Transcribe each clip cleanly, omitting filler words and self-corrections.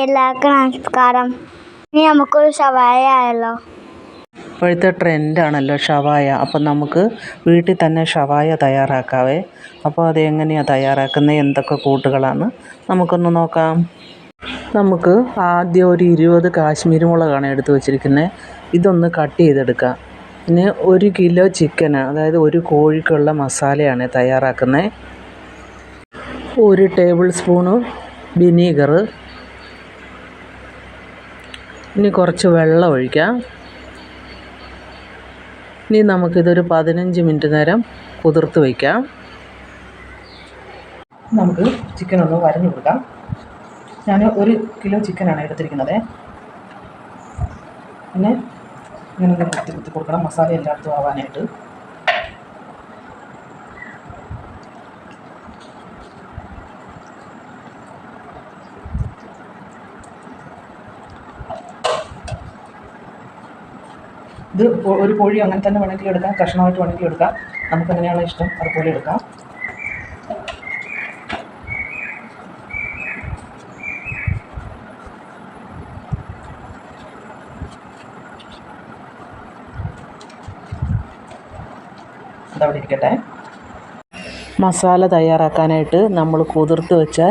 എല്ലാവർക്കും നമസ്കാരം. ഇനി നമുക്കൊരു ഷവായ ആയല്ലോ. ഇപ്പോഴത്തെ ട്രെൻഡാണല്ലോ ഷവായ. അപ്പം നമുക്ക് വീട്ടിൽ തന്നെ ഷവായ തയ്യാറാക്കാവേ. അപ്പോൾ അത് എങ്ങനെയാണ് തയ്യാറാക്കുന്നത്, എന്തൊക്കെ കൂട്ടുകളാണ് നമുക്കൊന്ന് നോക്കാം. നമുക്ക് ആദ്യം ഒരു 20 കാശ്മീരി മുളകാണ് എടുത്ത് വച്ചിരിക്കുന്നത്. ഇതൊന്ന് കട്ട് ചെയ്തെടുക്കാം. പിന്നെ 1 കിലോ ചിക്കന്, അതായത് ഒരു കോഴിക്കുള്ള മസാലയാണ് തയ്യാറാക്കുന്നത്. 1 ടേബിൾ സ്പൂണ് വിനീഗർ. ഇനി കുറച്ച് വെള്ളം ഒഴിക്കാം. ഇനി നമുക്കിതൊരു 15 മിനിറ്റ് നേരം കുതിർത്ത് വയ്ക്കാം. നമുക്ക് ചിക്കൻ ഒന്ന് വരഞ്ഞു കൊടുക്കാം. ഞാൻ 1 കിലോ ചിക്കനാണ് എടുത്തിരിക്കുന്നത്. പിന്നെ ഇങ്ങനെ കുത്തി കൊടുക്കണം, മസാല എല്ലായിടത്തും ആവാനായിട്ട്. ഇത് ഒരു കോഴി അങ്ങനെ തന്നെ വേണമെങ്കിൽ എടുക്കാം, കഷ്ണമായിട്ട് വേണമെങ്കിൽ എടുക്കാം. നമുക്ക് എങ്ങനെയാണോ ഇഷ്ടം അതുപോലെ എടുക്കാം. അതവിടെ ഇരിക്കട്ടെ. മസാല തയ്യാറാക്കാനായിട്ട് നമ്മൾ കുതിർത്ത് വെച്ച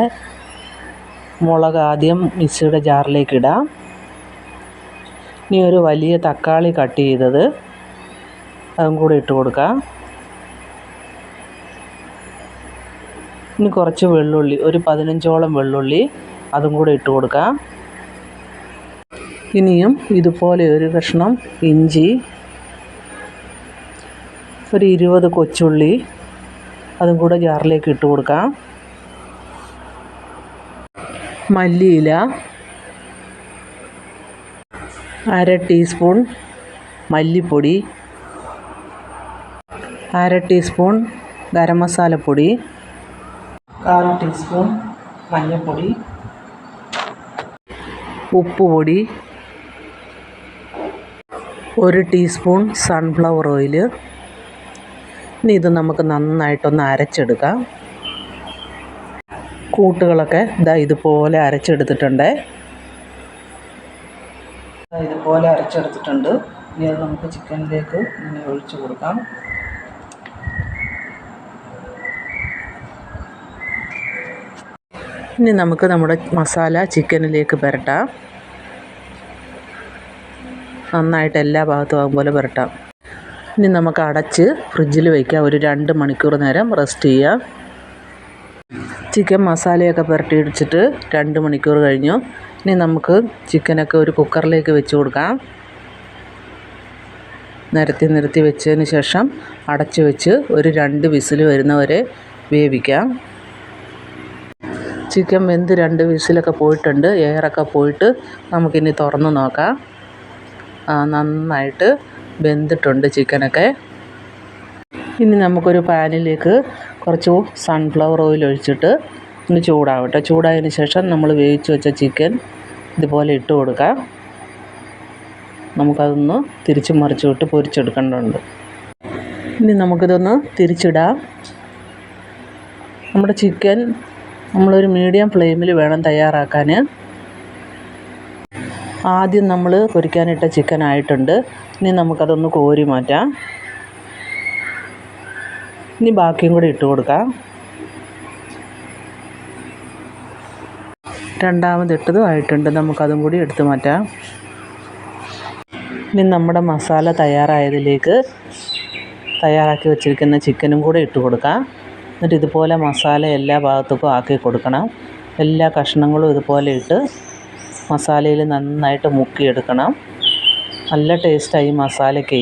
മുളക് ആദ്യം മിക്സിയുടെ ജാറിലേക്ക് ഇടാം. ഇനി ഒരു വലിയ തക്കാളി കട്ട് ചെയ്തത് അതും കൂടി ഇട്ട് കൊടുക്കാം. ഇനി കുറച്ച് വെള്ളുള്ളി, ഒരു 15ഓളം വെള്ളുള്ളി, അതും കൂടി ഇട്ട് കൊടുക്കാം. ഇനിയും ഇതുപോലെ ഒരു കഷ്ണം ഇഞ്ചി, ഒരു 20 കൊച്ചുള്ളി, അതും കൂടെ ജാറിലേക്ക് ഇട്ട് കൊടുക്കാം. മല്ലിയില, 1/2 ടീസ്പൂൺ മല്ലിപ്പൊടി, 1/2 ടീസ്പൂൺ ഗരം മസാലപ്പൊടി, 1/4 ടീസ്പൂൺ മഞ്ഞൾപ്പൊടി, ഉപ്പുപൊടി, 1 ടീസ്പൂൺ സൺഫ്ലവർ ഓയിൽ. ഇനി ഇത് നമുക്ക് നന്നായിട്ടൊന്ന് അരച്ചെടുക്കാം. കൂട്ടുകളൊക്കെ ഇതുപോലെ അരച്ചെടുത്തിട്ടുണ്ട്. ഇതുപോലെ അരച്ചെടുത്തിട്ടുണ്ട്. ഇനി അത് നമുക്ക് ചിക്കനിലേക്ക് ഇങ്ങനെ ഒഴിച്ച് കൊടുക്കാം. ഇനി നമുക്ക് നമ്മുടെ മസാല ചിക്കനിലേക്ക് പുരട്ടാം. നന്നായിട്ട് എല്ലാ ഭാഗത്തും ആകുമ്പോൾ പുരട്ടാം. ഇനി നമുക്ക് അടച്ച് ഫ്രിഡ്ജിൽ വയ്ക്കാം. ഒരു 2 മണിക്കൂർ നേരം റെസ്റ്റ് ചെയ്യാം. ചിക്കൻ മസാലയൊക്കെ പുരട്ടി ഇടിച്ചിട്ട് 2 മണിക്കൂർ കഴിഞ്ഞു. ഇനി നമുക്ക് ചിക്കനൊക്കെ ഒരു കുക്കറിലേക്ക് വെച്ച് കൊടുക്കാം. നിരത്തി വെച്ചതിന് ശേഷം അടച്ച് വെച്ച് ഒരു 2 വിസിൽ വരുന്നവരെ വേവിക്കാം. ചിക്കൻ വെന്ത് 2 വിസിലൊക്കെ പോയിട്ടുണ്ട്, എയറൊക്കെ പോയിട്ട് നമുക്കിനി തുറന്ന് നോക്കാം. നന്നായിട്ട് വെന്തിട്ടുണ്ട് ചിക്കനൊക്കെ. ഇനി നമുക്കൊരു പാനിലേക്ക് കുറച്ച് സൺഫ്ലവർ ഓയിൽ ഒഴിച്ചിട്ട് ഒന്ന് ചൂടാവട്ടെ. ചൂടായതിന് ശേഷം നമ്മൾ വേവിച്ച് വെച്ച ചിക്കൻ ഇതുപോലെ ഇട്ട് കൊടുക്കാം. നമുക്കതൊന്ന് തിരിച്ച് മറിച്ച് വിട്ട് പൊരിച്ചെടുക്കേണ്ടതുണ്ട്. ഇനി നമുക്കിതൊന്ന് തിരിച്ചിടാം. നമ്മുടെ ചിക്കൻ നമ്മളൊരു മീഡിയം ഫ്ലെയിമിൽ വേണം തയ്യാറാക്കാൻ. ആദ്യം നമ്മൾ പൊരിക്കാനിട്ട ചിക്കൻ ആയിട്ടുണ്ട്. ഇനി നമുക്കതൊന്ന് കോരി മാറ്റാം. ഇനി ബാക്കിയും കൂടി ഇട്ട് കൊടുക്കാം. രണ്ടാമതിട്ടതും ആയിട്ടുണ്ട്. നമുക്കതും കൂടി എടുത്ത് മാറ്റാം. ഇനി നമ്മുടെ മസാല തയ്യാറായതിലേക്ക് തയ്യാറാക്കി വെച്ചിരിക്കുന്ന ചിക്കനും കൂടെ ഇട്ട് കൊടുക്കാം. എന്നിട്ട് ഇതുപോലെ മസാല എല്ലാ ഭാഗത്തേക്കും ആക്കി കൊടുക്കണം. എല്ലാ കഷ്ണങ്ങളും ഇതുപോലെ ഇട്ട് മസാലയിൽ നന്നായിട്ട് മുക്കിയെടുക്കണം. നല്ല ടേസ്റ്റായി മസാലയ്ക്ക്.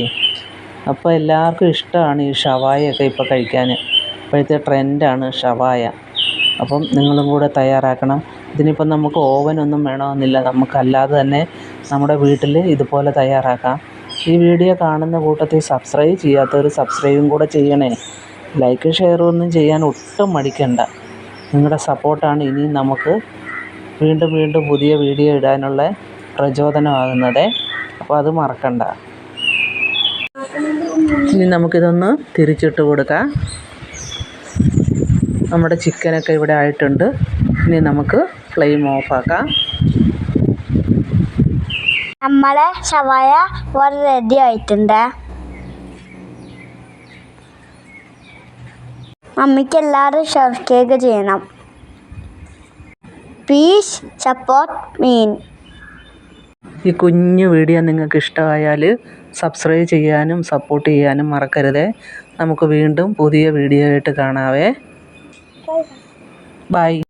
അപ്പോൾ എല്ലാവർക്കും ഇഷ്ടമാണ് ഈ ഷവായൊക്കെ ഇപ്പോൾ കഴിക്കാൻ. ഇപ്പോഴത്തെ ട്രെൻഡാണ് ഷവായ. അപ്പം നിങ്ങളും കൂടെ തയ്യാറാക്കണം. ഇതിനിപ്പം നമുക്ക് ഓവനൊന്നും വേണമെന്നില്ല, നമുക്കല്ലാതെ തന്നെ നമ്മുടെ വീട്ടിൽ ഇതുപോലെ തയ്യാറാക്കാം. ഈ വീഡിയോ കാണുന്ന കൂട്ടത്തിൽ സബ്സ്ക്രൈബ് ചെയ്യാത്തവർ സബ്സ്ക്രൈബും കൂടെ ചെയ്യണേ. ലൈക്ക് ഷെയറും ഒന്നും ചെയ്യാൻ ഒട്ടും മടിക്കണ്ട. നിങ്ങളുടെ സപ്പോർട്ടാണ് ഇനിയും നമുക്ക് വീണ്ടും പുതിയ വീഡിയോ ഇടാനുള്ള പ്രചോദനമാകുന്നത്. അപ്പോൾ അത് മറക്കണ്ട. ഇനി നമുക്കിതൊന്ന് തിരിച്ചിട്ട് കൊടുക്കാം. നമ്മുടെ ചിക്കനൊക്കെ ഇവിടെ ആയിട്ടുണ്ട്. ഇനി നമുക്ക് ഫ്ലെയിം ഓഫാക്കാം. നമ്മളെ ഷവായ ഇവിടെ റെഡി ആയിട്ടുണ്ട്. മമ്മിക്ക് എല്ലാവരും സബ്സ്ക്രൈബ് ചെയ്യണം. Please support me. ഈ കുഞ്ഞു വീഡിയോ നിങ്ങൾക്ക് ഇഷ്ടമായാൽ സബ്സ്ക്രൈബ് ചെയ്യാനും സപ്പോർട്ട് ചെയ്യാനും മറക്കരുതേ. നമുക്ക് വീണ്ടും പുതിയ വീഡിയോ ആയിട്ട് കാണാവേ. ബൈ.